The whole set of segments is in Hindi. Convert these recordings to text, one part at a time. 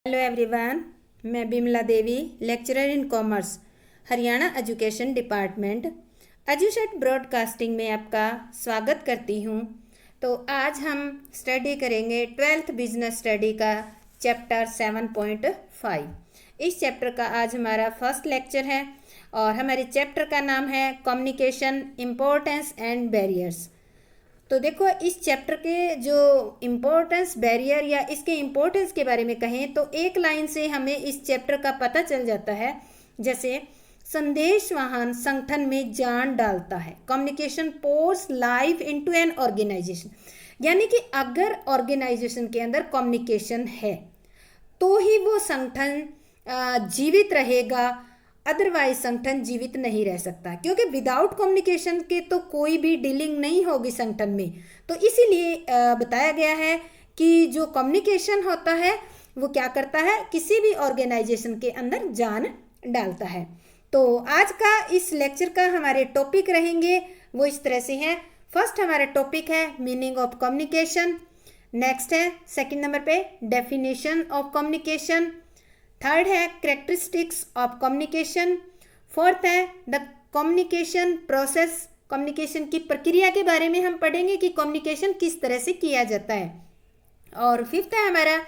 हेलो एवरीवन, मैं Bimla Devi, lecturer in commerce, Haryana education department, Edusat broadcasting में आपका स्वागत करती हूँ। तो आज हम स्टडी करेंगे 12th बिजनेस स्टडी का चैप्टर 7.5। इस चैप्टर का आज हमारा फर्स्ट लेक्चर है और हमारे चैप्टर का नाम है कम्युनिकेशन इम्पोर्टेंस एंड बैरियर्स। तो देखो, इस चैप्टर के जो इम्पोर्टेंस बैरियर या इसके इम्पोर्टेंस के बारे में कहें तो एक लाइन से हमें इस चैप्टर का पता चल जाता है। जैसे संदेश वाहन संगठन में जान डालता है, communication pours life into an organisation. यानी कि अगर ऑर्गेनाइजेशन के अंदर कम्युनिकेशन है तो ही वो संगठन जीवित रहेगा, अदरवाइज संगठन जीवित नहीं रह सकता, क्योंकि विदाउट कम्युनिकेशन के तो कोई भी डीलिंग नहीं होगी संगठन में। तो इसीलिए बताया गया है कि जो कम्युनिकेशन होता है वो क्या करता है, किसी भी ऑर्गेनाइजेशन के अंदर जान डालता है। तो आज का इस लेक्चर का हमारे टॉपिक रहेंगे वो इस तरह से हैं। फर्स्ट हमारा टॉपिक है मीनिंग ऑफ कम्युनिकेशन, नेक्स्ट है सेकंड नंबर पे डेफिनेशन ऑफ कम्युनिकेशन, थर्ड है कैरेक्टरिस्टिक्स ऑफ कम्युनिकेशन, फोर्थ है द कम्युनिकेशन प्रोसेस, कम्युनिकेशन की प्रक्रिया के बारे में हम पढ़ेंगे कि कम्युनिकेशन किस तरह से किया जाता है, और फिफ्थ है हमारा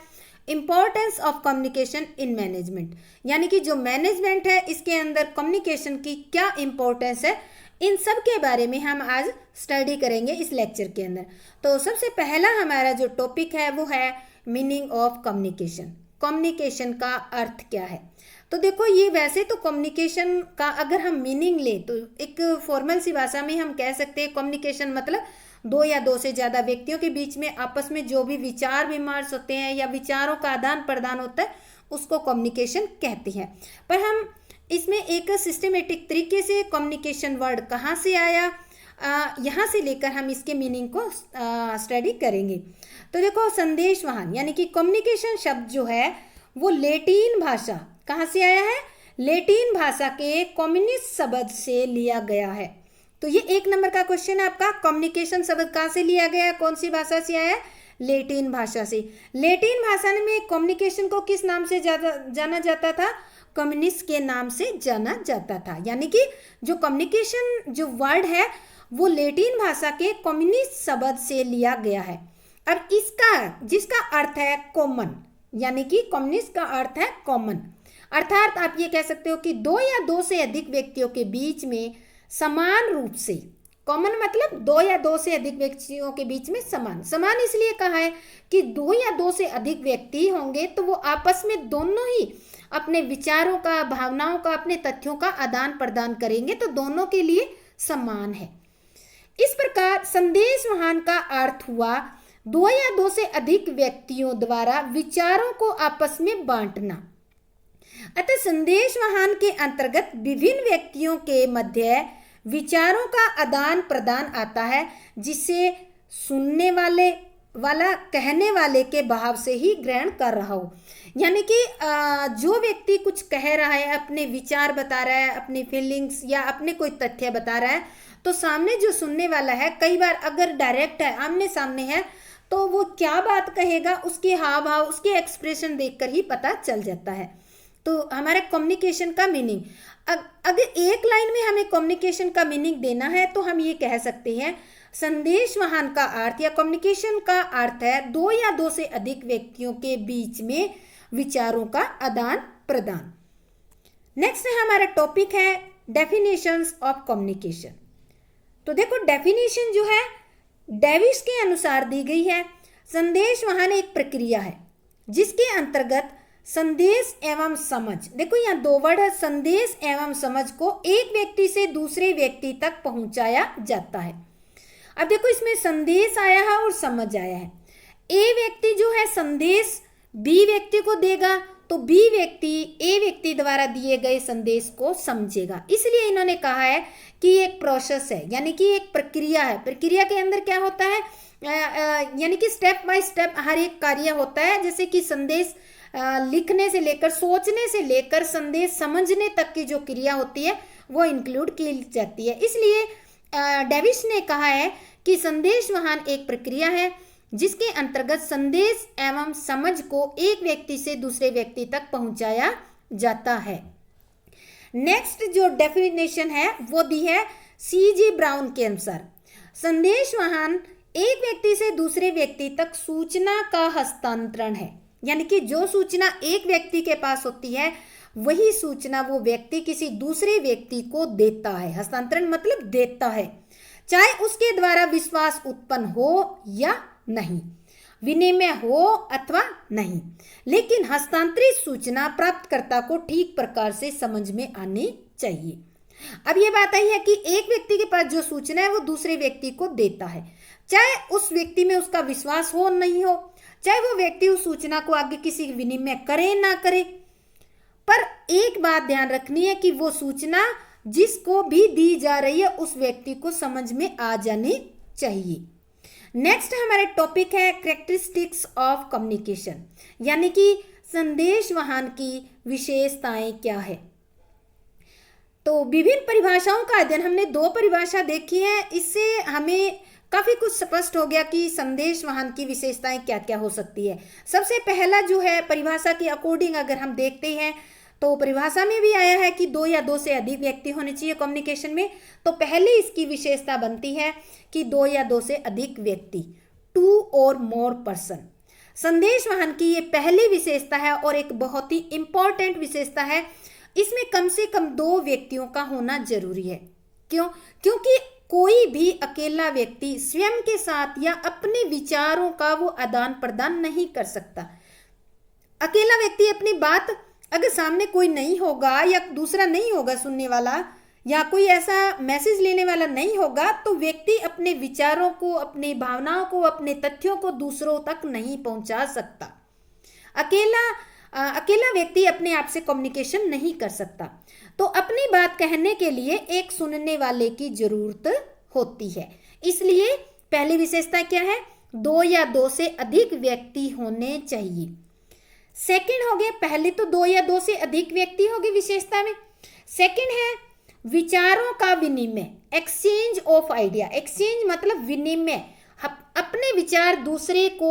importance of communication in management. यानी कि जो मैनेजमेंट है इसके अंदर कम्युनिकेशन की क्या इम्पोर्टेंस है, इन सब के बारे में हम आज स्टडी करेंगे इस लेक्चर के अंदर। तो सबसे पहला हमारा जो टॉपिक है वो है मीनिंग ऑफ कम्युनिकेशन। कम्युनिकेशन का अर्थ क्या है? तो देखो, ये वैसे तो कम्युनिकेशन का अगर हम मीनिंग ले तो एक फॉर्मल सी भाषा में हम कह सकते हैं कम्युनिकेशन मतलब दो या दो से ज़्यादा व्यक्तियों के बीच में आपस में जो भी विचार विमर्श होते हैं या विचारों का आदान प्रदान होता है उसको कम्युनिकेशन कहते हैं। पर हम इसमें एक सिस्टमेटिक तरीके से कम्युनिकेशन वर्ड कहाँ से आया, यहाँ से लेकर हम इसके मीनिंग को स्टडी करेंगे। तो देखो, संदेश वाहन यानी कि कम्युनिकेशन शब्द जो है वो लैटिन भाषा, कहाँ से आया है? लैटिन भाषा के कम्युनिस्ट शब्द से लिया गया है। तो ये एक नंबर का क्वेश्चन है आपका, कम्युनिकेशन शब्द कहाँ से लिया गया, कौन सी भाषा से आया है? लैटिन भाषा से। लैटिन भाषा में कम्युनिकेशन को किस नाम से जाना जाता था? कम्युनिस्ट के नाम से जाना जाता था। यानी कि जो कम्युनिकेशन जो वर्ड है वो लैटिन भाषा के कम्युनिस्ट शब्द से लिया गया है। अब इसका जिसका अर्थ है कॉमन, यानी कि कम्युनिस्ट का अर्थ है कॉमन, अर्थात आप ये कह सकते हो कि दो या दो से अधिक व्यक्तियों के बीच में समान रूप से, कॉमन मतलब दो या दो से अधिक व्यक्तियों के बीच में समान इसलिए कहा है कि दो या दो से अधिक व्यक्ति होंगे तो वो आपस में दोनों ही अपने विचारों का, भावनाओं का, अपने तथ्यों का आदान प्रदान करेंगे, तो दोनों के लिए समान है। इस प्रकार संदेश वाहन का अर्थ हुआ दो या दो से अधिक व्यक्तियों द्वारा विचारों को आपस में बांटना। अतः संदेश वाहन के अंतर्गत विभिन्न व्यक्तियों के मध्य विचारों का आदान प्रदान आता है, जिसे सुनने वाला कहने वाले के भाव से ही ग्रहण कर रहा हो। यानी कि जो व्यक्ति कुछ कह रहा है, अपने विचार बता रहा है, अपनी फीलिंग्स या अपने कोई तथ्य बता रहा है, तो सामने जो सुनने वाला है, कई बार अगर डायरेक्ट है, आमने सामने है, तो वो क्या बात कहेगा उसके हाव भाव, उसके एक्सप्रेशन देखकर ही पता चल जाता है। तो हमारे कम्युनिकेशन का मीनिंग, अगर एक लाइन में हमें कम्युनिकेशन का मीनिंग देना है तो हम ये कह सकते हैं संदेश वाहन का अर्थ या कम्युनिकेशन का अर्थ है दो या दो से अधिक व्यक्तियों के बीच में विचारों का आदान प्रदान। नेक्स्ट है हमारा टॉपिक है डेफिनेशंस ऑफ कम्युनिकेशन। तो देखो, डेफिनेशन जो है डेविस के अनुसार दी गई है। संदेश वाहन एक प्रक्रिया है जिसके अंतर्गत संदेश एवं समझ, देखो यहाँ दो वर्ड है, संदेश एवं समझ को एक व्यक्ति से दूसरे व्यक्ति तक पहुंचाया जाता है। अब देखो, इसमें संदेश आया है और समझ आया है। ए व्यक्ति जो है संदेश बी व्यक्ति को देगा, तो बी व्यक्ति ए व्यक्ति द्वारा दिए गए संदेश को समझेगा। इसलिए इन्होंने कहा है कि एक प्रोसेस है, यानी कि एक प्रक्रिया है। प्रक्रिया के अंदर क्या होता है, यानी कि स्टेप बाय स्टेप हर एक कार्य होता है। जैसे कि संदेश लिखने से लेकर, सोचने से लेकर संदेश समझने तक की जो क्रिया होती है वो इंक्लूड की जाती है। इसलिए डेविस ने कहा है कि संदेश वाहन एक प्रक्रिया है जिसके अंतर्गत संदेश एवं समझ को एक व्यक्ति से दूसरे व्यक्ति तक पहुंचाया जाता है। नेक्स्ट जो डेफिनेशन है वो दी है C.G. ब्राउन के अनुसार, संदेश वाहन एक व्यक्ति से दूसरे व्यक्ति तक सूचना का हस्तांतरण है। यानी कि जो सूचना एक व्यक्ति के पास होती है वही सूचना वो व्यक्ति किसी दूसरे व्यक्ति को देता है। हस्तांतरण मतलब देता है, चाहे उसके द्वारा विश्वास उत्पन्न हो या नहीं, विनिमय हो अथवा नहीं, लेकिन हस्तांतरित सूचना प्राप्तकर्ता को ठीक प्रकार से समझ में आनी चाहिए। अब ये बात आई है कि एक व्यक्ति के पास जो सूचना है वो दूसरे व्यक्ति को देता है, चाहे उस व्यक्ति में उसका विश्वास हो नहीं हो, चाहे वो व्यक्ति उस सूचना को आगे किसी विनिमय करे ना करे, पर एक बात ध्यान रखनी है कि वो सूचना जिसको भी दी जा रही है उस व्यक्ति को समझ में आ जानी चाहिए। नेक्स्ट हमारे टॉपिक है कैरेक्टरिस्टिक्स ऑफ कम्युनिकेशन, यानी कि संदेश वाहन की विशेषताएं क्या है। तो विभिन्न परिभाषाओं का अध्ययन, हमने 2 परिभाषा देखी है, इससे हमें काफी कुछ स्पष्ट हो गया कि संदेश वाहन की विशेषताएं क्या क्या हो सकती है। सबसे पहला जो है परिभाषा के अकॉर्डिंग अगर हम देखते हैं तो परिभाषा में भी आया है कि 2 या 2 से अधिक व्यक्ति होने चाहिए कम्युनिकेशन में। तो पहले इसकी विशेषता बनती है कि 2 या 2 से अधिक व्यक्ति, 2 और मोर पर्सन। संदेश वाहन की ये पहली विशेषता है और एक बहुत ही इंपॉर्टेंट विशेषता है। इसमें कम से कम 2 व्यक्तियों का होना जरूरी है। क्यों? क्योंकि कोई भी अकेला व्यक्ति स्वयं के साथ या अपने विचारों का वो आदान प्रदान नहीं कर सकता। अकेला व्यक्ति अपनी बात, अगर सामने कोई नहीं होगा या दूसरा नहीं होगा सुनने वाला या कोई ऐसा मैसेज लेने वाला नहीं होगा, तो व्यक्ति अपने विचारों को, अपनी भावनाओं को, अपने तथ्यों को दूसरों तक नहीं पहुंचा सकता। अकेला व्यक्ति अपने आप से कम्युनिकेशन नहीं कर सकता। तो अपनी बात कहने के लिए एक सुनने वाले की जरूरत होती है। इसलिए पहली विशेषता क्या है? 2 या 2 से अधिक व्यक्ति होने चाहिए। सेकंड हो गया, पहले तो 2 या 2 से अधिक व्यक्ति हो गए विशेषता में। सेकंड है विचारों का विनिमय, एक्सचेंज ऑफ आइडिया। एक्सचेंज मतलब विनिमय, अपने विचार दूसरे को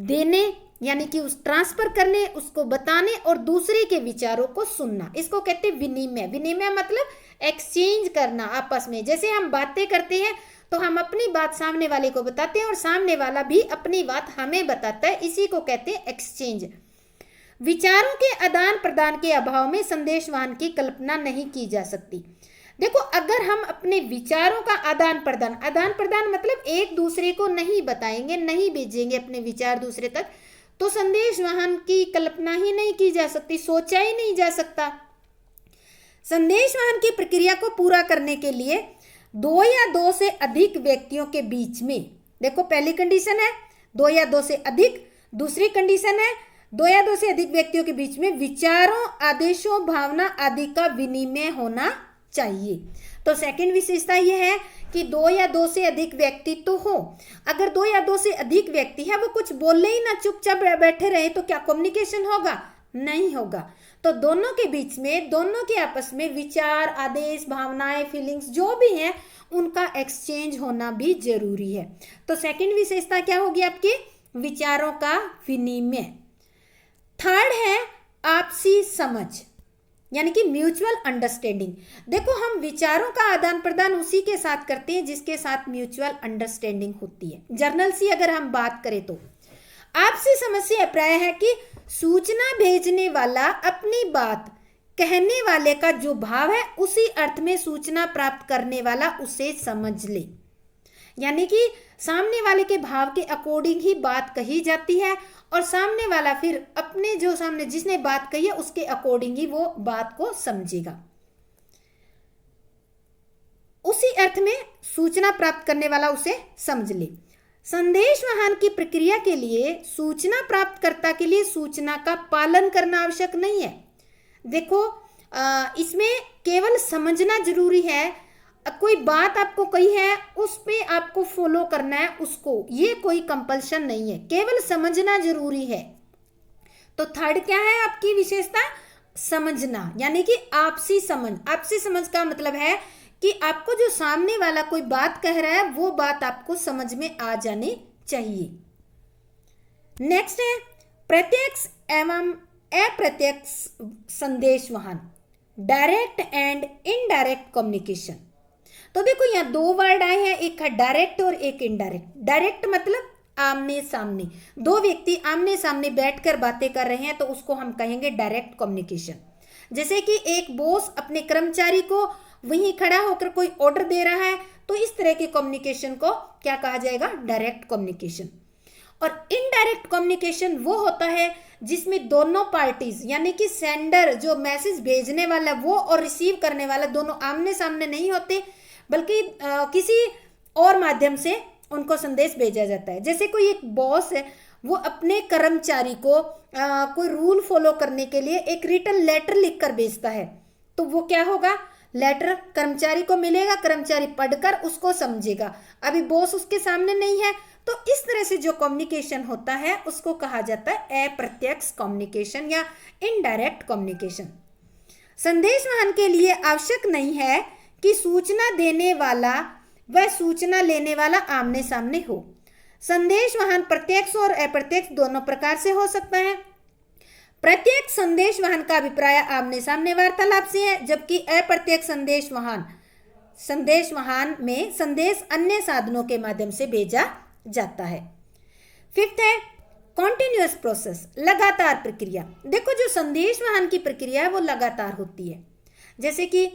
देने, यानी कि उस ट्रांसफर करने, उसको बताने और दूसरे के विचारों को सुनना, इसको कहते हैं विनिमय। विनिमय मतलब एक्सचेंज करना आपस में। जैसे हम बातें करते हैं तो हम अपनी बात सामने वाले को बताते हैं और सामने वाला भी अपनी बात हमें बताता है, इसी को कहते हैं एक्सचेंज। विचारों के आदान प्रदान के अभाव में संदेश वाहन की कल्पना नहीं की जा सकती। देखो, अगर हम अपने विचारों का आदान प्रदान मतलब एक दूसरे को नहीं बताएंगे, नहीं भेजेंगे अपने विचार दूसरे तक, तो संदेश वाहन की कल्पना ही नहीं की जा सकती, सोचा ही नहीं जा सकता। संदेश वाहन की प्रक्रिया को पूरा करने के लिए 2 या 2 से अधिक व्यक्तियों के बीच में, देखो पहली कंडीशन है 2 या 2 से अधिक, दूसरी कंडीशन है 2 या 2 से अधिक व्यक्तियों के बीच में विचारों, आदेशों, भावना आदि का विनिमय होना चाहिए। तो सेकंड विशेषता यह है कि 2 या 2 से अधिक व्यक्ति तो हो। अगर 2 या 2 से अधिक व्यक्ति है, वो कुछ बोले ही ना, चुपचाप बैठे रहे, तो क्या कम्युनिकेशन होगा? नहीं होगा। तो दोनों के बीच में, दोनों के आपस में विचार, आदेश, भावनाएं, फीलिंग्स जो भी हैं, उनका एक्सचेंज होना भी जरूरी है। तो सेकंड विशेषता क्या होगी आपकी? विचारों का विनिमय। थर्ड है आपसी समझ, यानी कि म्यूचुअल अंडरस्टैंडिंग। देखो, हम विचारों का आदान प्रदान उसी के साथ करते हैं जिसके साथ म्यूचुअल अंडरस्टैंडिंग होती है। जर्नल सी अगर हम बात करें तो आपसी समझ से अभिप्राय है कि सूचना भेजने वाला अपनी बात कहने वाले का जो भाव है उसी अर्थ में सूचना प्राप्त करने वाला उसे समझ ले। यानी कि सामने वाले के भाव के अकॉर्डिंग ही बात कही जाती है और सामने वाला फिर अपने जो सामने जिसने बात कही है उसके अकॉर्डिंग ही वो बात को समझेगा। उसी अर्थ में सूचना प्राप्त करने वाला उसे समझ ले। संदेश वाहन की प्रक्रिया के लिए सूचना प्राप्तकर्ता के लिए सूचना का पालन करना आवश्यक नहीं है। देखो, इसमें केवल समझना जरूरी है। कोई बात आपको कही है, उस पे आपको फॉलो करना है उसको, ये कोई कंपल्शन नहीं है, केवल समझना जरूरी है। तो थर्ड क्या है आपकी विशेषता? समझना, यानी कि आपसी समझ। आपसी समझ का मतलब है कि आपको जो सामने वाला कोई बात कह रहा है वो बात आपको समझ में आ जानी चाहिए। नेक्स्ट है प्रत्यक्ष एवं अप्रत्यक्ष संदेश वहन, डायरेक्ट एंड इनडायरेक्ट कम्युनिकेशन। तो देखो यहाँ दो वर्ड आए हैं, एक है डायरेक्ट और एक इनडायरेक्ट। डायरेक्ट मतलब आमने सामने, दो व्यक्ति आमने सामने बैठकर बातें कर रहे हैं तो उसको हम कहेंगे डायरेक्ट कम्युनिकेशन। जैसे कि एक बॉस अपने कर्मचारी को वहीं खड़ा होकर कोई ऑर्डर दे रहा है, तो इस तरह के कम्युनिकेशन को क्या कहा जाएगा, डायरेक्ट कम्युनिकेशन। और इनडायरेक्ट कम्युनिकेशन वो होता है जिसमें दोनों पार्टीज यानी कि सेंडर जो मैसेज भेजने वाला वो और रिसीव करने वाला दोनों आमने सामने नहीं होते, बल्कि किसी और माध्यम से उनको संदेश भेजा जाता है। जैसे कोई एक बॉस है, वो अपने कर्मचारी को कोई रूल फॉलो करने के लिए एक रिटन लेटर लिखकर भेजता है, तो वो क्या होगा, लेटर कर्मचारी को मिलेगा, कर्मचारी पढ़कर उसको समझेगा, अभी बॉस उसके सामने नहीं है। तो इस तरह से जो कम्युनिकेशन होता है उसको कहा जाता है अप्रत्यक्ष कम्युनिकेशन या इनडायरेक्ट कम्युनिकेशन। संदेश वहन के लिए आवश्यक नहीं है कि सूचना देने वाला व सूचना लेने वाला आमने सामने हो। संदेश वहन प्रत्यक्ष और अप्रत्यक्ष दोनों प्रकार से हो सकता है। प्रत्यक्ष संदेश वहन का अभिप्राय आमने सामने वार्तालाप से है, जबकि अप्रत्यक्ष संदेश वहन में संदेश अन्य साधनों के माध्यम से भेजा जाता है। फिफ्थ है कॉन्टिन्यूअस प्रोसेस, लगातार प्रक्रिया। देखो जो संदेश वहन की प्रक्रिया है वो लगातार होती है। जैसे कि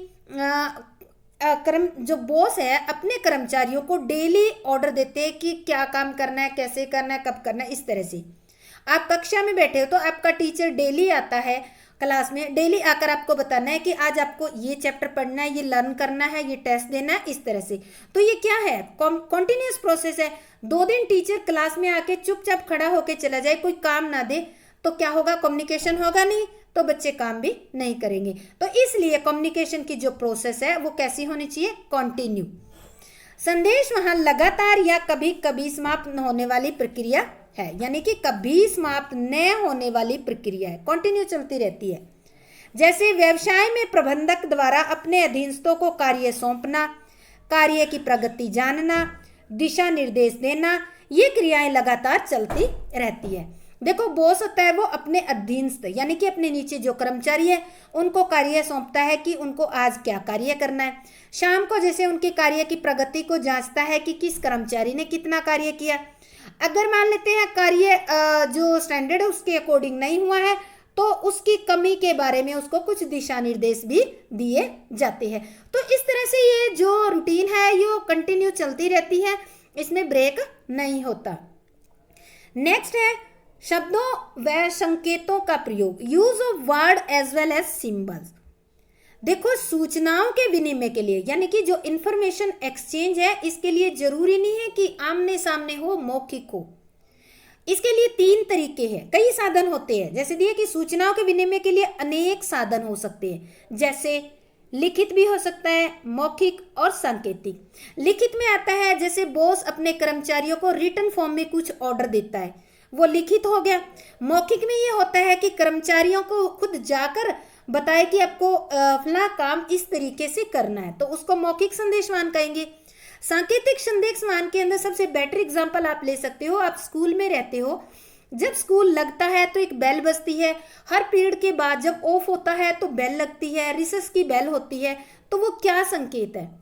जो बॉस है अपने कर्मचारियों को डेली ऑर्डर देते हैं कि क्या काम करना है, कैसे करना है, कब करना है। इस तरह से आप कक्षा में बैठे हो तो आपका टीचर डेली आता है क्लास में, डेली आकर आपको बताना है कि आज आपको ये चैप्टर पढ़ना है, ये लर्न करना है, ये टेस्ट देना है, इस तरह से। तो ये क्या है, कॉन्टिन्यूस प्रोसेस है। 2 दिन टीचर क्लास में आके चुपचाप खड़ा होके चला जाए, कोई काम ना दे, तो क्या होगा, कम्युनिकेशन होगा नहीं, तो बच्चे काम भी नहीं करेंगे। तो इसलिए कम्युनिकेशन की जो प्रोसेस है वो कैसी होनी चाहिए, कॉन्टिन्यू। संदेश वहां लगातार या कभी कभी समाप्त होने वाली प्रक्रिया है, यानी कि कभी समाप्त न होने वाली प्रक्रिया है, कंटिन्यू चलती रहती है। जैसे व्यवसाय में प्रबंधक द्वारा अपने अधीनस्थों को कार्य सौंपना, कार्य की प्रगति जानना, दिशा निर्देश देना, ये क्रियाएं लगातार चलती रहती है। देखो बॉस होता है वो अपने अधीनस्थ यानी कि अपने नीचे जो कर्मचारी है उनको कार्य सौंपता है कि उनको आज क्या कार्य करना है। शाम को जैसे उनके कार्य की प्रगति को जांचता है कि किस कर्मचारी ने कितना कार्य किया। अगर मान लेते हैं कार्य जो स्टैंडर्ड है उसके अकॉर्डिंग नहीं हुआ है तो उसकी कमी के बारे में उसको कुछ दिशा निर्देश भी दिए जाते हैं। तो इस तरह से ये जो रूटीन है ये कंटिन्यू चलती रहती है, इसमें ब्रेक नहीं होता। नेक्स्ट है शब्दों व संकेतों का प्रयोग, use of word as well as symbols. देखो सूचनाओं के विनिमय के लिए यानी कि जो इंफॉर्मेशन एक्सचेंज है इसके लिए जरूरी नहीं है कि आमने सामने हो, मौखिक हो। इसके लिए 3 तरीके हैं, कई साधन होते हैं। जैसे दिए कि सूचनाओं के विनिमय के लिए अनेक साधन हो सकते हैं, जैसे लिखित भी हो सकता है, मौखिक और सांकेतिक। लिखित में आता है जैसे बॉस अपने कर्मचारियों को रिटन फॉर्म में कुछ ऑर्डर देता है, वो लिखित हो गया। मौखिक में ये होता है कि कर्मचारियों को खुद जाकर बताए कि आपको फला काम इस तरीके से करना है, तो उसको मौखिक संदेशवान कहेंगे। सांकेतिक संदेशवान के अंदर सबसे बेटर एग्जांपल आप ले सकते हो, आप स्कूल में रहते हो, जब स्कूल लगता है तो एक बेल बजती है, हर पीरियड के बाद जब ऑफ होता है तो बेल लगती है, रिसेस की बेल होती है, तो वो क्या संकेत है?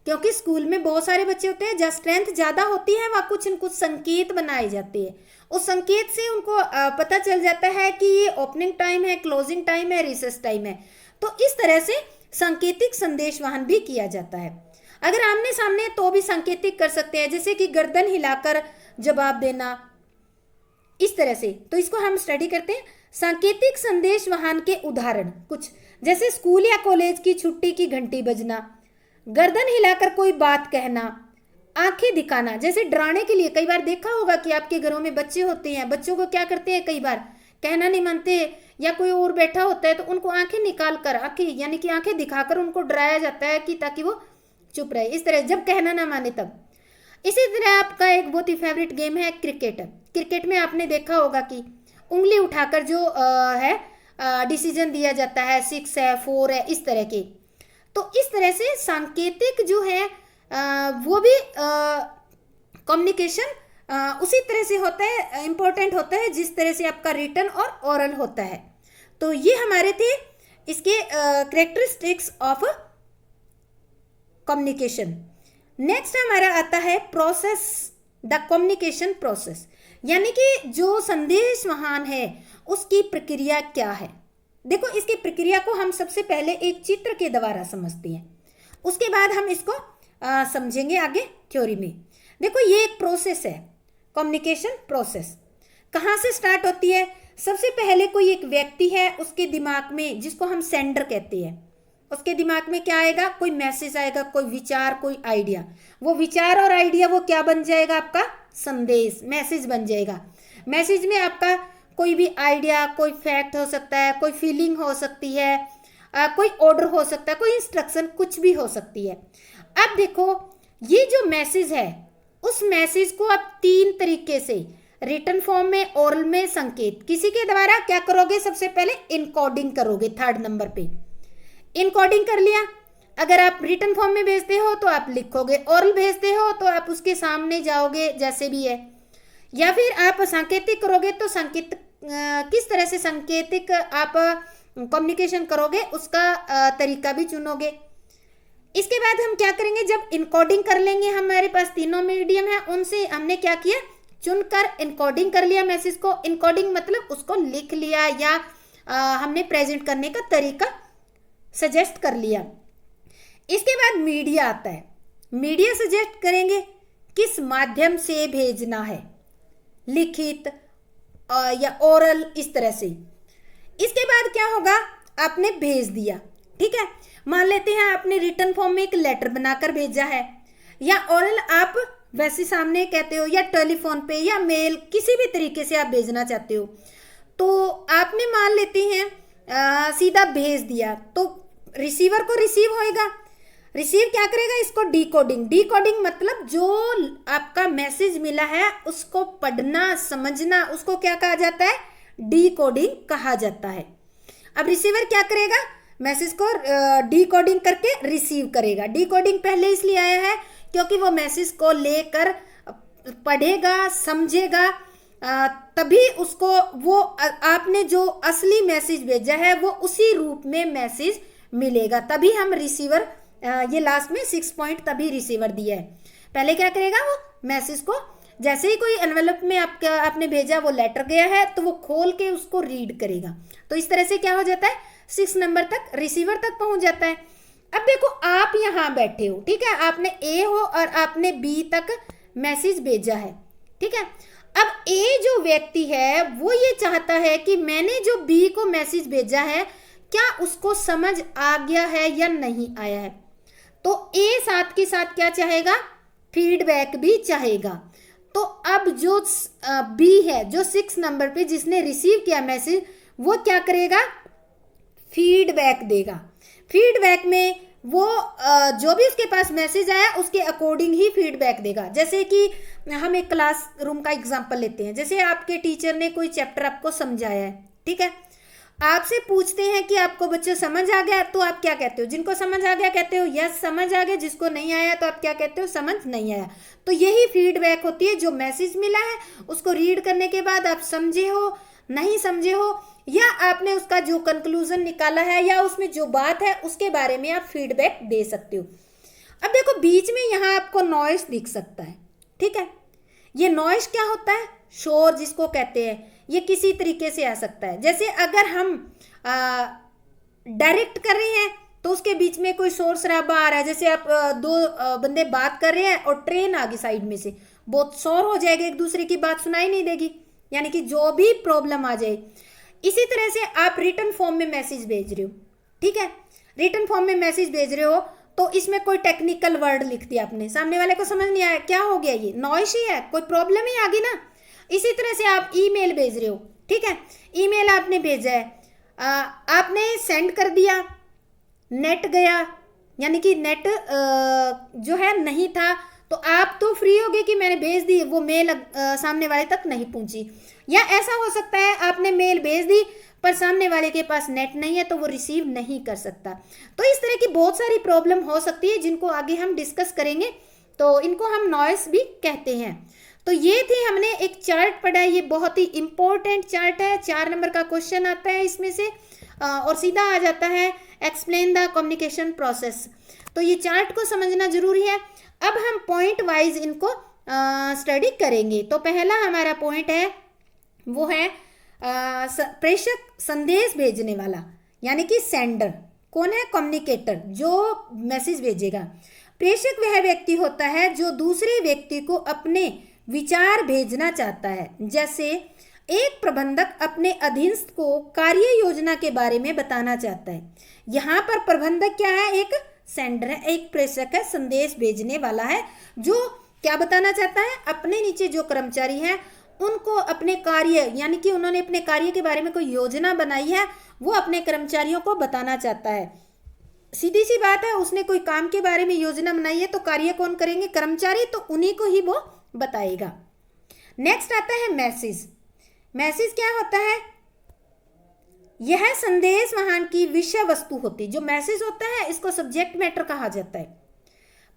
क्योंकि स्कूल में बहुत सारे बच्चे होते हैं, जहाँ स्ट्रेंथ ज्यादा होती है वहाँ कुछ न कुछ संकेत बनाए जाते हैं, उस संकेत से उनको पता चल जाता है कि ये ओपनिंग टाइम है, क्लोजिंग टाइम है, रिसेस टाइम है। तो इस तरह से सांकेतिक संदेश वहन भी किया जाता है। अगर आमने सामने तो भी सांकेतिक कर सकते हैं, जैसे कि गर्दन हिलाकर जवाब देना, इस तरह से। तो इसको हम स्टडी करते हैं। सांकेतिक संदेश वहन के उदाहरण कुछ, जैसे स्कूल या कॉलेज की छुट्टी की घंटी बजना, गर्दन हिलाकर कोई बात कहना, आंखें दिखाना, जैसे डराने के लिए। कई बार देखा होगा कि आपके घरों में बच्चे होते हैं, बच्चों को क्या करते हैं, कई बार कहना नहीं मानते या कोई और बैठा होता है तो उनको आंखें निकाल कर, आंखें यानी कि आंखें दिखाकर उनको डराया जाता है कि ताकि वो चुप रहे, इस तरह जब कहना ना माने तब। इसी तरह आपका एक बहुत ही फेवरेट गेम है क्रिकेट। क्रिकेट में आपने देखा होगा कि उंगली उठाकर जो है डिसीजन दिया जाता है, 6 है, 4 है, इस तरह के। तो इस तरह से सांकेतिक जो है वो भी कम्युनिकेशन उसी तरह से होता है, इम्पोर्टेंट होता है जिस तरह से आपका रिटन और ओरल होता है। तो ये हमारे थे इसके कैरेक्टरिस्टिक्स ऑफ कम्युनिकेशन। नेक्स्ट हमारा आता है प्रोसेस, द कम्युनिकेशन प्रोसेस, यानी कि जो संदेश वाहन है उसकी प्रक्रिया क्या है। देखो, इसकी प्रक्रिया को हम सबसे पहले एक चित्र के द्वारा समझते हैं, उसके बाद हम इसको समझेंगे आगे थ्योरी में। देखो, ये एक प्रोसेस है, कम्युनिकेशन प्रोसेस। कहाँ से स्टार्ट होती है? सबसे पहले कोई एक व्यक्ति है, उसके दिमाग में, जिसको हम सेंडर कहते हैं, उसके दिमाग में क्या आएगा? कोई मैसेज आएगा, कोई विचार, कोई आइडिया। वो विचार और आइडिया वो क्या बन जाएगा? आपका संदेश, मैसेज बन जाएगा। मैसेज में आपका कोई भी आइडिया, कोई फैक्ट हो सकता है, कोई फीलिंग हो सकती है, कोई ऑर्डर हो सकता है, कोई इंस्ट्रक्शन, कुछ भी हो सकती है। अब देखो, ये जो मैसेज है, उस मैसेज को आप तीन तरीके से, रिटन फॉर्म में, ओरल में, संकेत, किसी के द्वारा क्या करोगे? सबसे पहले इनकोडिंग करोगे। थर्ड नंबर पे इनकोडिंग कर लिया। अगर आप रिटन फॉर्म में भेजते हो तो आप लिखोगे, ओरल भेजते हो तो आप उसके सामने जाओगे, जैसे भी है। या फिर आप सांकेतिक करोगे तो संकेत, किस तरह से सांकेतिक आप कम्युनिकेशन करोगे उसका तरीका भी चुनोगे। इसके बाद हम क्या करेंगे? जब इनकोडिंग कर लेंगे, हमारे पास तीनों मीडियम है, उनसे हमने क्या किया? चुनकर इनकोडिंग कर लिया मैसेज को। इनकोडिंग मतलब उसको लिख लिया, या हमने प्रेजेंट करने का तरीका सजेस्ट कर लिया। इसके बाद मीडिया आता है। मीडिया सजेस्ट करेंगे किस माध्यम से भेजना है, लिखित या ओरल, इस तरह से। इसके बाद क्या होगा? आपने भेज दिया, ठीक है। मान लेते हैं आपने रिटन फॉर्म में एक लेटर बनाकर भेजा है, या ओरल आप वैसे सामने कहते हो, या टेलीफोन पे, या मेल, किसी भी तरीके से आप भेजना चाहते हो। तो आपने मान लेते हैं सीधा भेज दिया, तो रिसीवर को रिसीव होएगा। रिसीव क्या करेगा? इसको डीकोडिंग। डीकोडिंग मतलब जो आपका मैसेज मिला है उसको पढ़ना, समझना, उसको क्या कहा जाता है? डीकोडिंग कहा जाता है। अब रिसीवर क्या करेगा? मैसेज को डीकोडिंग करके रिसीव करेगा। डीकोडिंग पहले इसलिए आया है क्योंकि वो मैसेज को लेकर पढ़ेगा, समझेगा, तभी उसको वो आपने जो असली मैसेज भेजा है वो उसी रूप में मैसेज मिलेगा। तभी हम रिसीवर, ये लास्ट में 6 पॉइंट तभी रिसीवर दिया है। पहले क्या करेगा? वो मैसेज को, जैसे ही कोई एनवेलप में आपने भेजा, वो लेटर गया है, तो वो खोल के उसको रीड करेगा। तो इस तरह से क्या हो जाता है? 6 नंबर तक रिसीवर तक पहुंच जाता है। अब देखो, आप यहाँ बैठे हो, ठीक है, आपने ए हो और आपने बी तक मैसेज भेजा है, ठीक है। अब ए जो व्यक्ति है वो ये चाहता है कि मैंने जो बी को मैसेज भेजा है, क्या उसको समझ आ गया है या नहीं आया है। तो ए साथ के साथ क्या चाहेगा? फीडबैक भी चाहेगा। तो अब जो बी है, जो 6 नंबर पे जिसने रिसीव किया मैसेज, वो क्या करेगा? फीडबैक देगा। फीडबैक में वो जो भी उसके पास मैसेज आया उसके अकॉर्डिंग ही फीडबैक देगा। जैसे कि हम एक क्लास रूम का एग्जांपल लेते हैं। जैसे आपके टीचर ने कोई चैप्टर आपको समझाया है, ठीक है, आपसे पूछते हैं कि आपको बच्चों समझ आ गया, तो आप क्या कहते हो? जिनको समझ आ गया कहते हो यस समझ आ गया, जिसको नहीं आया तो आप क्या कहते हो? समझ नहीं आया। तो यही फीडबैक होती है। जो मैसेज मिला है उसको रीड करने के बाद आप समझे हो, नहीं समझे हो, या आपने उसका जो कंक्लूजन निकाला है या उसमें जो बात है उसके बारे में आप फीडबैक दे सकते हो। अब देखो, बीच में यहाँ आपको नॉइस दिख सकता है, ठीक है। ये नॉइस क्या होता है? शोर जिसको कहते हैं। ये किसी तरीके से आ सकता है। जैसे अगर हम डायरेक्ट कर रहे हैं तो उसके बीच में कोई शोर शराबा आ रहा है, जैसे आप दो बंदे बात कर रहे हैं और ट्रेन आ गई साइड में से, बहुत शोर हो जाएगा, एक दूसरे की बात सुनाई नहीं देगी, यानी कि जो भी प्रॉब्लम आ जाए। इसी तरह से आप रिटन फॉर्म में मैसेज भेज रहे हो, ठीक है, रिटन फॉर्म में मैसेज भेज रहे हो, तो इसमें कोई टेक्निकल वर्ड लिख दिया आपने, सामने वाले को समझ नहीं आया, क्या हो गया? ये नॉइस ही है, कोई प्रॉब्लम ही आ गई ना। इसी तरह से आप ईमेल भेज रहे हो, ठीक है, ईमेल आपने भेजा है, आपने सेंड कर दिया, नेट गया, यानी कि नेट जो है नहीं था, तो आप तो फ्री हो गए कि मैंने भेज दी, वो मेल सामने वाले तक नहीं पहुंची। या ऐसा हो सकता है आपने मेल भेज दी पर सामने वाले के पास नेट नहीं है, तो वो रिसीव नहीं कर सकता। तो इस तरह की बहुत सारी प्रॉब्लम हो सकती है जिनको आगे हम डिस्कस करेंगे, तो इनको हम नॉइस भी कहते हैं। तो तो ये थी, हमने एक चार्ट पढ़ा है, ये बहुत ही इंपॉर्टेंट चार्ट है, 4 नंबर का क्वेश्चन आता है इसमें से और सीधा आ जाता है एक्सप्लेन द कम्युनिकेशन प्रोसेस। तो ये चार्ट को समझना जरूरी है। अब हम पॉइंट वाइज इनको स्टडी करेंगे। तो पहला हमारा पॉइंट है वो है प्रेषक संदेश भेजने वाला, यानी कि सेंडर। कौन है? कम्युनिकेटर, जो मैसेज भेजेगा। प्रेषक वह व्यक्ति होता है जो दूसरे व्यक्ति को अपने विचार भेजना चाहता है। जैसे एक प्रबंधक अपने अधीनस्थ को कार्य योजना के बारे में बताना चाहता है। यहाँ पर प्रबंधक क्या है? एक सेंडर है, एक प्रेषक है, संदेश भेजने वाला है, जो क्या बताना चाहता है? अपने नीचे जो कर्मचारी हैं उनको अपने कार्य, यानी कि उन्होंने अपने कार्य के बारे में कोई योजना बनाई है, वो अपने कर्मचारियों को बताना चाहता है। सीधी सी बात है, उसने कोई काम के बारे में योजना बनाई है तो कार्य कौन करेंगे? कर्मचारी, तो उन्हीं को ही वो बताएगा। नेक्स्ट आता है मैसेज। मैसेज क्या होता है? यह संदेश वाहन की विषय वस्तु होती है। जो मैसेज होता है इसको सब्जेक्ट मैटर कहा जाता है।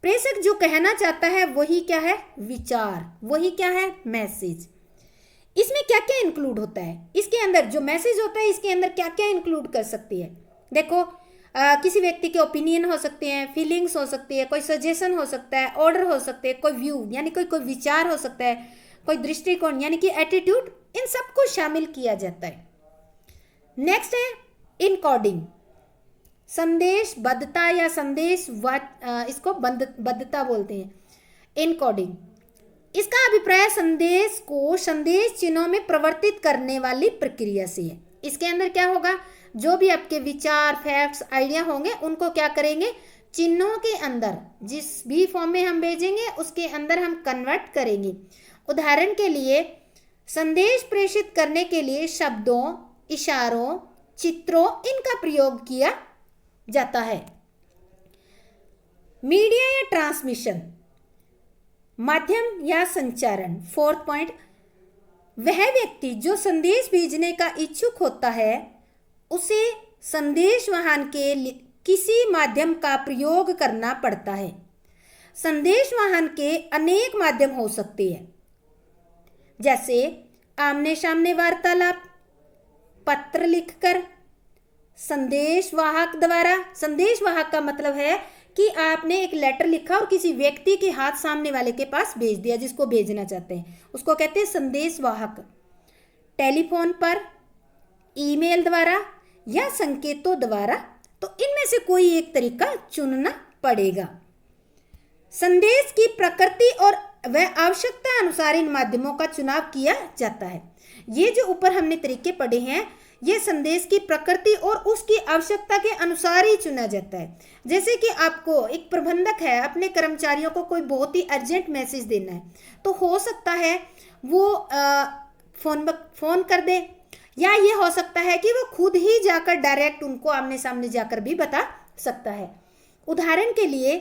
प्रेषक जो कहना चाहता है वही क्या है? विचार। वही क्या है? मैसेज। इसमें क्या क्या इंक्लूड होता है? इसके अंदर जो मैसेज होता है इसके अंदर क्या क्या इंक्लूड कर सकती है? देखो, किसी व्यक्ति के ओपिनियन हो सकते हैं, फीलिंग्स हो सकती है, कोई सजेशन हो सकता है, ऑर्डर हो सकते हैं, कोई व्यू यानी कोई विचार हो सकता है, कोई दृष्टिकोण यानी कि एटीट्यूड, इन सबको शामिल किया जाता है। नेक्स्ट है इनकोडिंग। संदेश बद्धता या संदेश इसको बद्धता बोलते हैं, इनकोडिंग। इसका अभिप्राय संदेश को संदेश चिन्हों में परिवर्तित करने वाली प्रक्रिया से है। इसके अंदर क्या होगा? जो भी आपके विचार, फैक्ट्स, आइडिया होंगे उनको क्या करेंगे? चिन्हों के अंदर, जिस भी फॉर्म में हम भेजेंगे उसके अंदर हम कन्वर्ट करेंगे। उदाहरण के लिए, संदेश प्रेषित करने के लिए शब्दों, इशारों, चित्रों, इनका प्रयोग किया जाता है। मीडिया या ट्रांसमिशन, माध्यम या संचारण। 4th पॉइंट, वह व्यक्ति जो संदेश भेजने का इच्छुक होता है उसे संदेश वाहन के किसी माध्यम का प्रयोग करना पड़ता है। संदेश वाहन के अनेक माध्यम हो सकते हैं, जैसे आमने सामने वार्तालाप, पत्र लिखकर, संदेश वाहक द्वारा। संदेश वाहक का मतलब है कि आपने एक लेटर लिखा और किसी व्यक्ति के हाथ सामने वाले के पास भेज दिया, जिसको भेजना चाहते हैं, उसको कहते हैं संदेश वाहक। टेलीफोन पर, ईमेल द्वारा या संकेतों द्वारा, तो इनमें से कोई एक तरीका चुनना पड़ेगा। संदेश की प्रकृति और वह आवश्यकता अनुसार इन माध्यमों का चुनाव किया जाता है। ये जो ऊपर हमने तरीके पढ़े हैं, ये संदेश की प्रकृति और उसकी आवश्यकता के अनुसार ही चुना जाता है। जैसे कि आपको एक प्रबंधक है, अपने कर्मचारियों को कोई बहुत ही अर्जेंट मैसेज देना है, तो हो सकता है वो फोन कर दे, या ये हो सकता है कि वो खुद ही जाकर डायरेक्ट उनको आमने सामने जाकर भी बता सकता है। उदाहरण के लिए,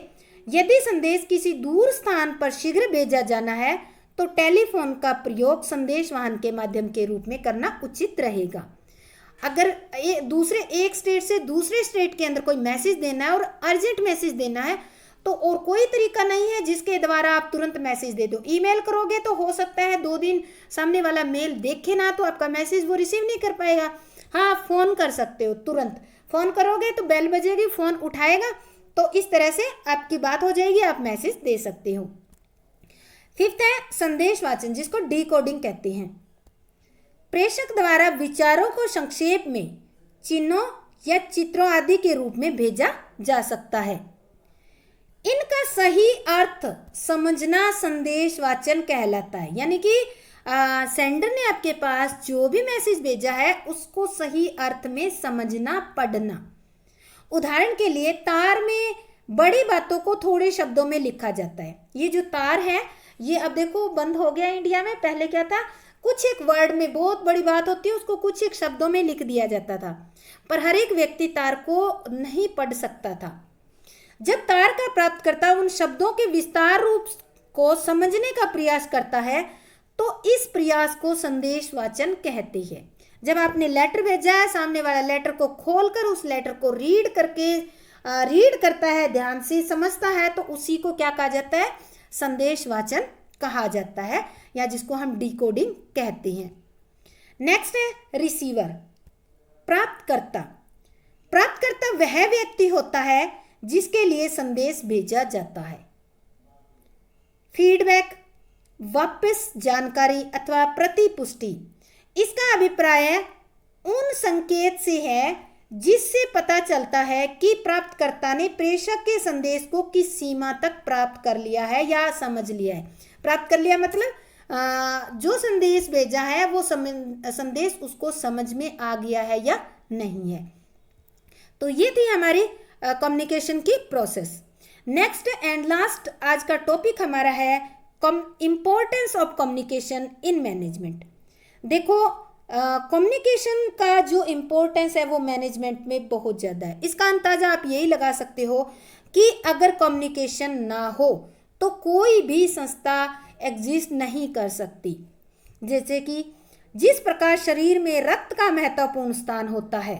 यदि संदेश किसी दूर स्थान पर शीघ्र भेजा जाना है तो टेलीफोन का प्रयोग संदेश वाहन के माध्यम के रूप में करना उचित रहेगा। अगर एक स्टेट से दूसरे स्टेट के अंदर कोई मैसेज देना है और अर्जेंट मैसेज देना है, तो और कोई तरीका नहीं है जिसके द्वारा आप तुरंत मैसेज दे दो। ईमेल करोगे तो हो सकता है 2 दिन सामने वाला मेल देखे ना, तो आपका मैसेज वो रिसीव नहीं कर पाएगा। हाँ, फोन कर सकते हो, तुरंत फोन करोगे तो बेल बजेगी, फोन उठाएगा, तो इस तरह से आपकी बात हो जाएगी, आप मैसेज दे सकते हो। 5th है संदेश वाचन, जिसको डिकोडिंग कहते हैं। प्रेषक द्वारा विचारों को संक्षेप में चिन्हों या चित्रों आदि के रूप में भेजा जा सकता है। इनका सही अर्थ समझना संदेश वाचन कहलाता है। यानी कि सेंडर ने आपके पास जो भी मैसेज भेजा है उसको सही अर्थ में समझना, पढ़ना। उदाहरण के लिए, तार में बड़ी बातों को थोड़े शब्दों में लिखा जाता है। ये जो तार है, ये अब देखो बंद हो गया इंडिया में। पहले क्या था, कुछ एक वर्ड में बहुत बड़ी बात होती है, उसको कुछ एक शब्दों में लिख दिया जाता था, पर हर एक व्यक्ति तार को नहीं पढ़ सकता था। जब तार का प्राप्तकर्ता उन शब्दों के विस्तार रूप को समझने का प्रयास करता है तो इस प्रयास को संदेश वाचन कहते हैं। जब आपने लेटर भेजा है, सामने वाला लेटर को खोलकर उस लेटर को रीड करता है, ध्यान से समझता है, तो उसी को क्या कहा जाता है? संदेश वाचन कहा जाता है, या जिसको हम डिकोडिंग कहते हैं। नेक्स्ट है रिसीवर, प्राप्तकर्ता। प्राप्तकर्ता वह व्यक्ति होता है जिसके लिए संदेश भेजा जाता है। फीडबैक, वापस जानकारी अथवा प्रतिपुष्टि। इसका अभिप्राय उन संकेत से है जिससे पता चलता है कि प्राप्तकर्ता ने प्रेषक के संदेश को किस सीमा तक प्राप्त कर लिया है या समझ लिया है। प्राप्त कर लिया मतलब जो संदेश भेजा है वो संदेश उसको समझ में आ गया है या नहीं है। तो ये थी हमारी कम्युनिकेशन की प्रोसेस। नेक्स्ट एंड लास्ट आज का टॉपिक हमारा है importance of communication in management. देखो कम्युनिकेशन का जो इम्पोर्टेंस है वो मैनेजमेंट में बहुत ज़्यादा है। इसका अंदाजा आप यही लगा सकते हो कि अगर कम्युनिकेशन ना हो तो कोई भी संस्था एग्जिस्ट नहीं कर सकती। जैसे कि जिस प्रकार शरीर में रक्त का महत्वपूर्ण स्थान होता है,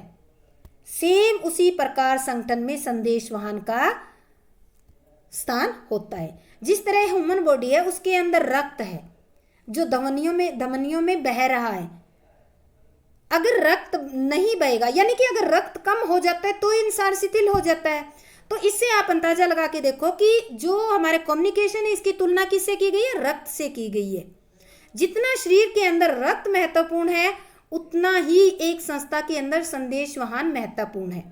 सेम उसी प्रकार संगठन में संदेश वाहन का स्थान होता है। जिस तरह ह्यूमन बॉडी है उसके अंदर रक्त है जो धमनियों में बह रहा है। अगर रक्त नहीं बहेगा, यानी कि अगर रक्त कम हो जाता है तो इंसान शिथिल हो जाता है। तो इससे आप अंदाजा लगा के देखो कि जो हमारे कम्युनिकेशन है इसकी तुलना किससे की गई है? रक्त से की गई है। जितना शरीर के अंदर रक्त महत्वपूर्ण है उतना ही एक संस्था के अंदर संदेश वाहन महत्वपूर्ण है।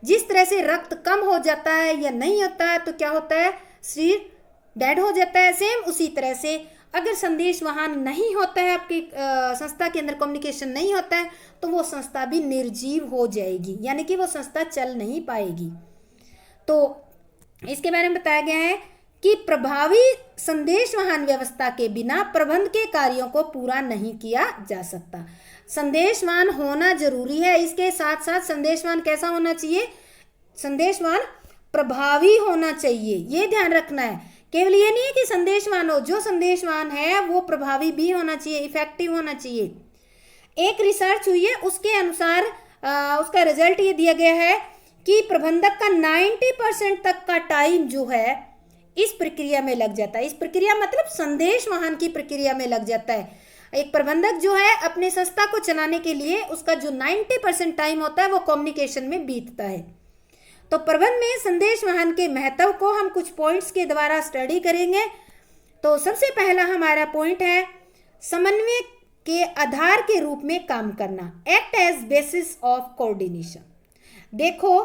जिस तरह से रक्त कम हो जाता है या नहीं होता है तो क्या होता है? शरीर डेड हो जाता है। सेम उसी तरह से अगर संदेश वाहन नहीं होता है, आपकी संस्था के अंदर कम्युनिकेशन नहीं होता है तो वो संस्था भी निर्जीव हो जाएगी, यानी कि वो संस्था चल नहीं पाएगी। तो इसके बारे में बताया गया है कि प्रभावी संदेश वाहन व्यवस्था के बिना प्रबंध के कार्यों को पूरा नहीं किया जा सकता। संदेश वाहन होना जरूरी है, इसके साथ साथ संदेश वाहन कैसा होना चाहिए? संदेश वाहन प्रभावी होना चाहिए, ये ध्यान रखना है। केवल ये नहीं है कि संदेशवान हो, जो संदेशवान है वो प्रभावी भी होना चाहिए, इफेक्टिव होना चाहिए। एक रिसर्च हुई है उसके अनुसार उसका रिजल्ट ये दिया गया है कि प्रबंधक का 90% तक का टाइम जो है इस प्रक्रिया में लग जाता है। इस प्रक्रिया मतलब संदेश वाहन की प्रक्रिया में लग जाता है। एक प्रबंधक जो है अपने संस्था को चलाने के लिए उसका जो 90% टाइम होता है वो कम्युनिकेशन में बीतता है। तो प्रबंध में संदेश वाहन के महत्व को हम कुछ पॉइंट्स के द्वारा स्टडी करेंगे। तो सबसे पहला हमारा पॉइंट है समन्वय के आधार के रूप में काम करना, act as basis of coordination. देखो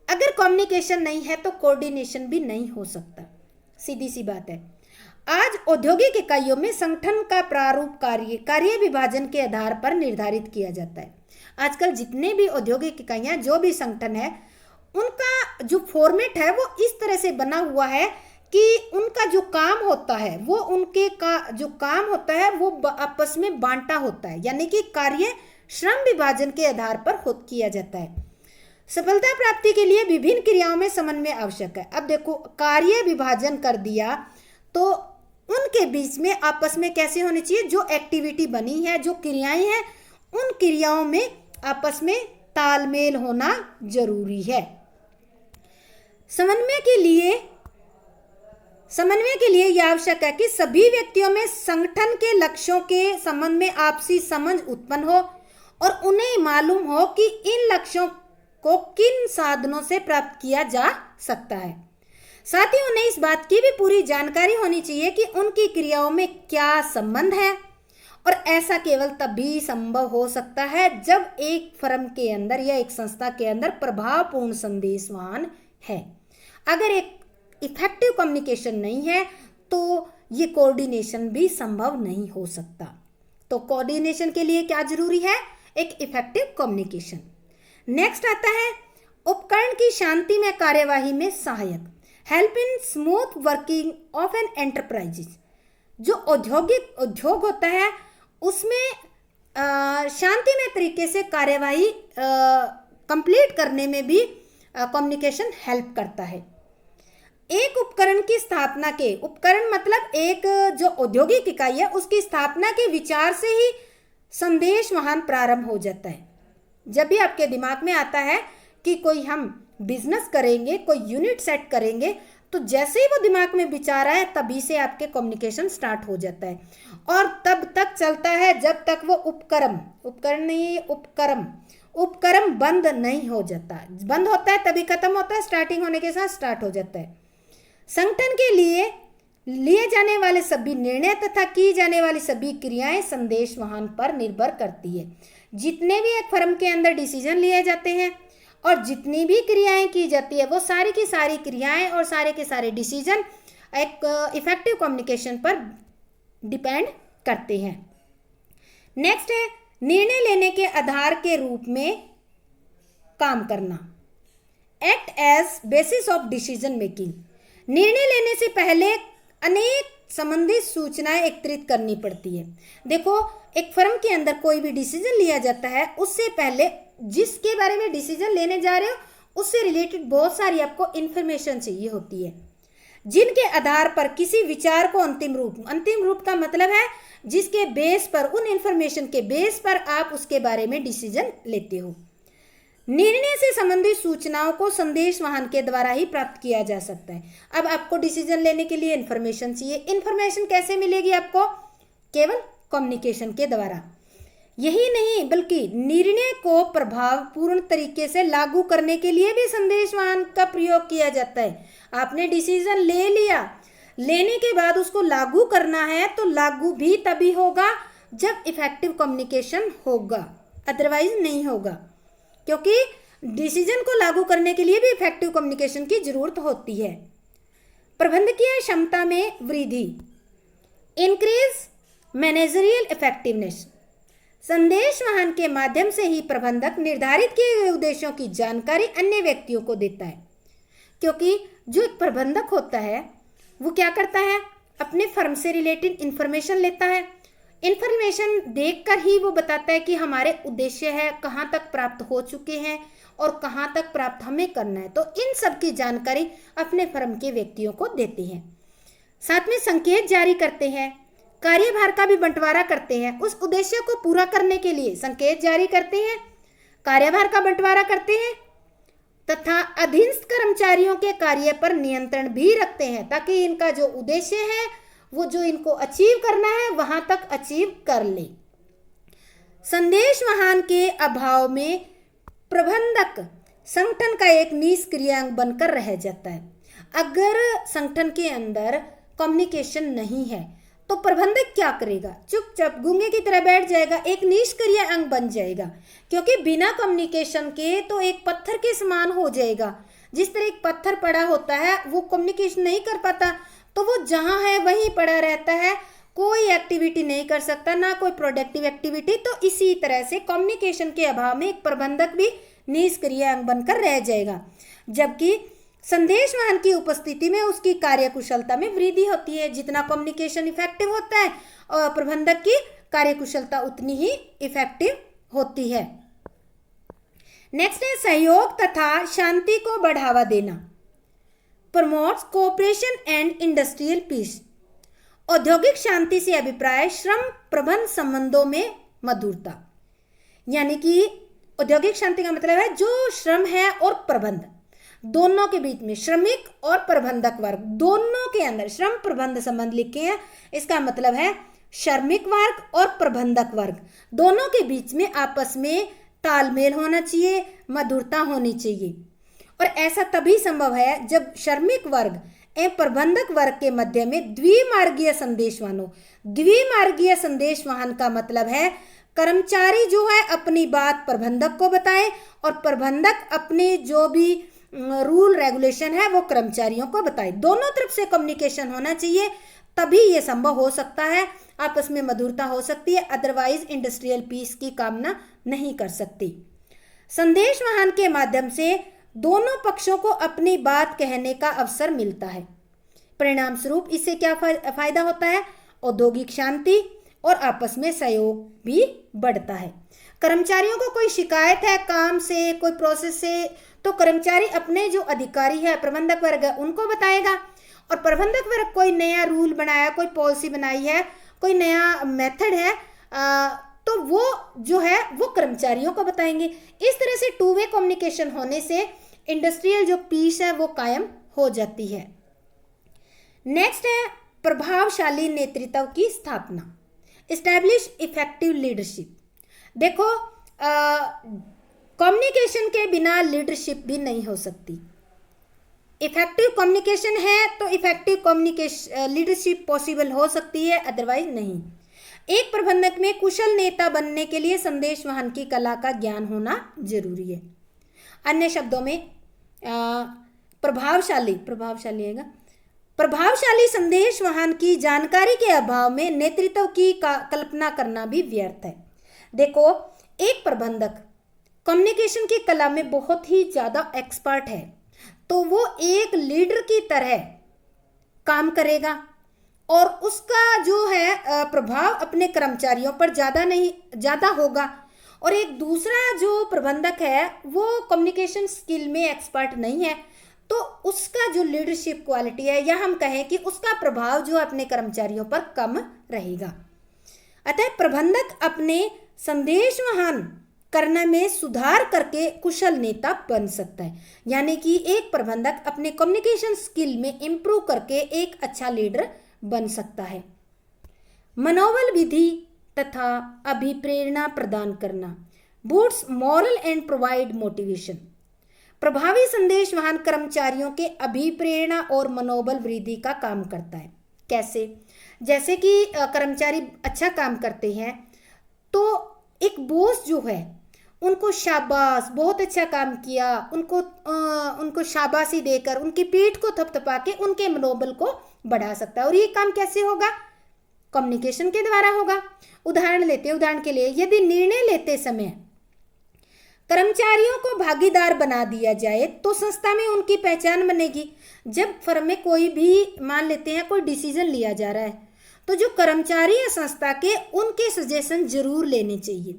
अगर कम्युनिकेशन नहीं है तो कोऑर्डिनेशन भी नहीं हो सकता, सीधी सी बात है। आज औद्योगिक इकाइयों में संगठन का प्रारूप कार्य विभाजन के आधार पर निर्धारित किया जाता है। आजकल जितने भी औद्योगिक इकाइयां, जो भी संगठन है, उनका जो फॉर्मेट है वो इस तरह से बना हुआ है कि उनका जो काम होता है वो जो काम होता है वो आपस में बांटा होता है, यानी कि कार्य श्रम विभाजन के आधार पर किया जाता है। सफलता प्राप्ति के लिए विभिन्न क्रियाओं में समन्वय आवश्यक है। अब देखो कार्य विभाजन कर दिया तो उनके बीच में आपस में कैसे होनी चाहिए? जो एक्टिविटी बनी है, जो क्रियाएं हैं, उन क्रियाओं में आपस में तालमेल होना जरूरी है। समन्वय के लिए यह आवश्यक है कि सभी व्यक्तियों में संगठन के लक्ष्यों के संबंध में आपसी समझ उत्पन्न हो और उन्हें मालूम हो कि इन लक्ष्यों को किन साधनों से प्राप्त किया जा सकता है। साथ ही उन्हें इस बात की भी पूरी जानकारी होनी चाहिए कि उनकी क्रियाओं में क्या संबंध है, और ऐसा केवल तभी संभव हो सकता है जब एक फर्म के अंदर या एक संस्था के अंदर प्रभावपूर्ण संदेशवाहन है। अगर एक इफेक्टिव कम्युनिकेशन नहीं है तो ये कोऑर्डिनेशन भी संभव नहीं हो सकता। तो कोऑर्डिनेशन के लिए क्या जरूरी है? एक इफेक्टिव कम्युनिकेशन। नेक्स्ट आता है उपकरण की शांतिमय कार्यवाही में सहायक, help in smooth working of an enterprises. जो उद्योग होता है उसमें शांतिमय तरीके से कार्यवाही कंप्लीट करने में भी कम्युनिकेशन हेल्प करता है। एक उपकरण की स्थापना के, उपकरण मतलब एक जो औद्योगिक इकाई है उसकी स्थापना के विचार से ही संदेश वाहन प्रारंभ हो जाता है। जब भी आपके दिमाग में आता है कि कोई हम बिजनेस करेंगे, कोई यूनिट सेट करेंगे, तो जैसे ही वो दिमाग में विचार आए तभी से आपके कम्युनिकेशन स्टार्ट हो जाता है, और तब तक चलता है जब तक वो उपक्रम बंद नहीं हो जाता। बंद होता है तभी खत्म होता है, स्टार्टिंग होने के साथ स्टार्ट हो जाता है। संगठन के लिए जाने वाले सभी निर्णय तथा की जाने वाली सभी क्रियाएं संदेश वाहन पर निर्भर करती है। जितने भी एक फर्म के अंदर डिसीजन लिए जाते हैं और जितनी भी क्रियाएं की जाती है, वो सारी की सारी क्रियाएं और सारे के सारे डिसीजन एक इफेक्टिव कम्युनिकेशन पर डिपेंड करते हैं। नेक्स्ट है निर्णय लेने के आधार के रूप में काम करना, act as basis of decision making. निर्णय लेने से पहले अनेक संबंधित सूचनाएं एकत्रित करनी पड़ती है। देखो, एक फर्म के अंदर कोई भी डिसीजन लिया जाता है, उससे पहले जिसके बारे में डिसीजन लेने जा रहे हो उससे रिलेटेड बहुत सारी आपको इंफॉर्मेशन चाहिए होती है, जिनके आधार पर किसी विचार को अंतिम रूप का मतलब है जिसके बेस पर, उन इंफॉर्मेशन के बेस पर आप उसके बारे में डिसीजन लेते हो। निर्णय से संबंधित सूचनाओं को संदेश वाहन के द्वारा ही प्राप्त किया जा सकता है। अब आपको डिसीजन लेने के लिए इंफॉर्मेशन चाहिए, इंफॉर्मेशन कैसे मिलेगी आपको? केवल कम्युनिकेशन के द्वारा। यही नहीं बल्कि निर्णय को प्रभावपूर्ण तरीके से लागू करने के लिए भी संदेश वाहन का प्रयोग किया जाता है। आपने डिसीजन ले लिया, लेने के बाद उसको लागू करना है तो लागू भी तभी होगा जब इफेक्टिव कम्युनिकेशन होगा, अदरवाइज नहीं होगा, क्योंकि डिसीजन को लागू करने के लिए भी इफेक्टिव कम्युनिकेशन की जरूरत होती है। प्रबंधकीय क्षमता में वृद्धि, इंक्रीज मैनेजरियल इफेक्टिवनेस। संदेश वाहन के माध्यम से ही प्रबंधक निर्धारित किए गए उद्देश्यों की जानकारी अन्य व्यक्तियों को देता है, क्योंकि जो एक प्रबंधक होता है वो क्या करता है? अपने फर्म से रिलेटेड इंफॉर्मेशन लेता है, इंफॉर्मेशन देखकर ही वो बताता है कि हमारे उद्देश्य है, कहाँ तक प्राप्त हो चुके हैं और कहाँ तक प्राप्त हमें करना है। तो इन सब की जानकारी अपने फर्म के व्यक्तियों को देते हैं। साथ में संकेत जारी करते हैं, कार्यभार का भी बंटवारा करते हैं। उस उद्देश्य को पूरा करने के लिए संकेत जारी करते हैं, कार्यभार का बंटवारा करते हैं तथा अधीनस्थ कर्मचारियों के कार्य पर नियंत्रण भी रखते हैं, ताकि इनका जो उद्देश्य है वो जो इनको अचीव करना है वहां तक अचीव कर ले। संदेश वाहन के अभाव में प्रबंधक संगठन का एक निष्क्रिय अंग बनकर रह जाता है। अगर संगठन के अंदर कम्युनिकेशन नहीं है तो प्रबंधक क्या करेगा? चुपचाप गूंगे की तरह बैठ जाएगा, एक निष्क्रिय अंग बन जाएगा, क्योंकि बिना कम्युनिकेशन के तो एक पत्थर के समान हो जाएगा। जिस तरह एक पत्थर पड़ा होता है वो कम्युनिकेशन नहीं कर पाता, तो वो जहाँ है वहीं पड़ा रहता है, कोई एक्टिविटी नहीं कर सकता, ना कोई प्रोडक्टिव एक्टिविटी। तो इसी तरह से कम्युनिकेशन के अभाव में एक प्रबंधक भी निष्क्रिय अंग बनकर रह जाएगा, जबकि संदेश वाहन की उपस्थिति में उसकी कार्यकुशलता में वृद्धि होती है। जितना कम्युनिकेशन इफेक्टिव होता है और प्रबंधक की कार्यकुशलता उतनी ही इफेक्टिव होती है। नेक्स्ट है सहयोग तथा शांति को बढ़ावा देना, promotes cooperation and industrial peace. औद्योगिक शांति से अभिप्राय श्रम प्रबंध संबंधों में मधुरता, यानी कि औद्योगिक शांति का मतलब है जो श्रम है और प्रबंध दोनों के बीच में, श्रमिक और प्रबंधक वर्ग दोनों के अंदर श्रम प्रबंध संबंध लिखे हैं। इसका मतलब है श्रमिक वर्ग और प्रबंधक वर्ग दोनों के बीच में आपस में तालमेल होना चाहिए, मधुरता होनी चाहिए। और ऐसा तभी संभव है जब श्रमिक वर्ग एवं प्रबंधक वर्ग के मध्य में द्विमार्गीय संदेश वाहन हो। द्विमार्गीय संदेश वाहन का मतलब है कर्मचारी जो है अपनी बात प्रबंधक को बताए और प्रबंधक अपने जो भी रूल रेगुलेशन है वो कर्मचारियों को बताए। दोनों तरफ से कम्युनिकेशन होना चाहिए, तभी ये संभव हो सकता है, आपस में मधुरता हो सकती है, अदरवाइज इंडस्ट्रियल पीस की कामना नहीं कर सकती। संदेश वाहन के माध्यम से दोनों पक्षों को अपनी बात कहने का अवसर मिलता है। परिणाम स्वरूप इससे क्या फायदा होता है? औद्योगिक शांति और आपस में सहयोग भी बढ़ता है। कर्मचारियों को कोई शिकायत है काम से, कोई प्रोसेस से, तो कर्मचारी अपने जो अधिकारी है, प्रबंधक वर्ग है, उनको बताएगा। और प्रबंधक वर्ग कोई नया रूल बनाया, कोई पॉलिसी बनाई है, कोई नया मेथड है, तो वो जो है वो कर्मचारियों को बताएंगे। इस तरह से टू वे कम्युनिकेशन होने से इंडस्ट्रियल जो पीस है वो कायम हो जाती है। नेक्स्ट है प्रभावशाली नेतृत्व की स्थापना, एस्टैब्लिश इफेक्टिव लीडरशिप। देखो कम्युनिकेशन के बिना लीडरशिप भी नहीं हो सकती। इफेक्टिव कम्युनिकेशन है तो इफेक्टिव कम्युनिकेशन लीडरशिप पॉसिबल हो सकती है, अदरवाइज नहीं। एक प्रबंधक में कुशल नेता बनने के लिए संदेश वहन की कला का ज्ञान होना जरूरी है। अन्य शब्दों में प्रभावशाली संदेश वहन की जानकारी के अभाव में नेतृत्व की कल्पना करना भी व्यर्थ है। देखो एक प्रबंधक कम्युनिकेशन की कला में बहुत ही ज़्यादा एक्सपर्ट है तो वो एक लीडर की तरह काम करेगा और उसका जो है प्रभाव अपने कर्मचारियों पर ज़्यादा होगा। और एक दूसरा जो प्रबंधक है वो कम्युनिकेशन स्किल में एक्सपर्ट नहीं है तो उसका जो लीडरशिप क्वालिटी है या हम कहें कि उसका प्रभाव जो अपने कर्मचारियों पर कम रहेगा। अतः प्रबंधक अपने संदेश वहन करने में सुधार करके कुशल नेता बन सकता है, यानी कि एक प्रबंधक अपने कम्युनिकेशन स्किल में इम्प्रूव करके एक अच्छा लीडर बन सकता है। मनोबल विधि तथा अभिप्रेरणा प्रदान करना, boots moral and provide motivation. प्रभावी संदेश वहन कर्मचारियों के अभिप्रेरणा और मनोबल वृद्धि का काम करता है। कैसे? जैसे कि कर्मचारी अच्छा काम करते हैं तो एक बॉस जो है उनको शाबाश, बहुत अच्छा काम किया, उनको शाबाशी देकर उनकी पीठ को थपथपा के उनके मनोबल को बढ़ा सकता है। और ये काम कैसे होगा? कम्युनिकेशन के द्वारा होगा। उदाहरण के लिए यदि निर्णय लेते समय कर्मचारियों को भागीदार बना दिया जाए तो संस्था में उनकी पहचान बनेगी। जब फर्म में कोई भी मान लेते हैं कोई डिसीजन लिया जा रहा है तो जो कर्मचारी है संस्था के उनके सजेशन जरूर लेने चाहिए।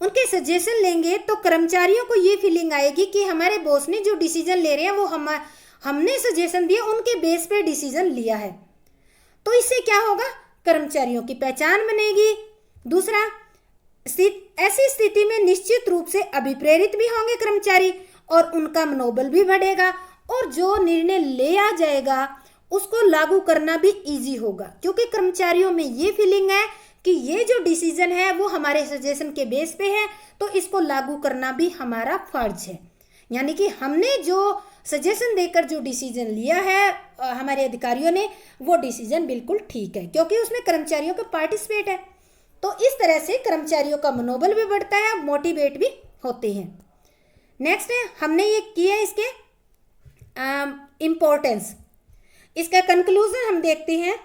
उनके सजेशन लेंगे तो कर्मचारियों को ये फीलिंग आएगी कि हमारे बॉस ने जो डिसीजन ले रहे हैं वो हमने सजेशन दिया, उनके बेस पे डिसीजन लिया है। तो इससे क्या होगा? कर्मचारियों की पहचान बनेगी। दूसरा, ऐसी स्थिति में निश्चित रूप से अभिप्रेरित भी होंगे कर्मचारी और उनका मनोबल भी बढ़ेगा और जो निर्णय लिया जाएगा उसको लागू करना भी इजी होगा, क्योंकि कर्मचारियों में ये फीलिंग है कि ये जो डिसीजन है वो हमारे सजेशन के बेस पे है तो इसको लागू करना भी हमारा फर्ज है। यानी कि हमने जो सजेशन देकर जो डिसीजन लिया है हमारे अधिकारियों ने, वो डिसीजन बिल्कुल ठीक है क्योंकि उसमें कर्मचारियों का पार्टिसिपेट है। तो इस तरह से कर्मचारियों का मनोबल भी बढ़ता है, मोटिवेट भी होते हैं। नेक्स्ट है, हमने ये किया इसके इम्पोर्टेंस। इसका कंक्लूजन हम देखते हैं।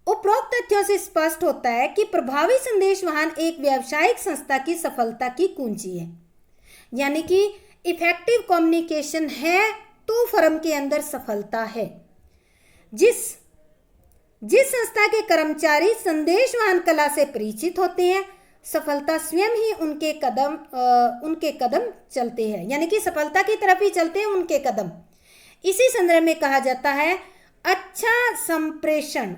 उपरोक्त तथ्यों से स्पष्ट होता है कि प्रभावी संदेश वहन एक व्यावसायिक संस्था की सफलता की कुंजी है। यानी कि इफेक्टिव कम्युनिकेशन है तो फर्म के अंदर सफलता है। जिस संस्था के कर्मचारी संदेश वहन कला से परिचित होते हैं सफलता स्वयं ही उनके कदम चलते हैं, यानी कि सफलता की तरफ ही चलते हैं उनके कदम। इसी संदर्भ में कहा जाता है अच्छा संप्रेषण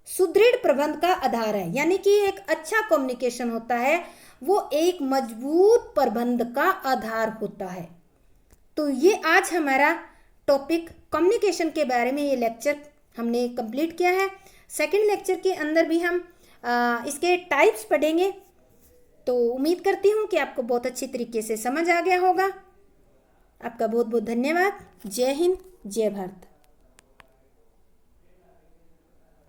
सुदृढ़ प्रबंध का आधार है। यानी कि एक अच्छा कम्युनिकेशन होता है वो एक मजबूत प्रबंध का आधार होता है। तो ये आज हमारा टॉपिक कम्युनिकेशन के बारे में ये लेक्चर हमने कंप्लीट किया है। सेकंड लेक्चर के अंदर भी हम इसके टाइप्स पढ़ेंगे। तो उम्मीद करती हूँ कि आपको बहुत अच्छी तरीके से समझ आ गया होगा। आपका बहुत बहुत धन्यवाद। जय हिंद, जय भारत।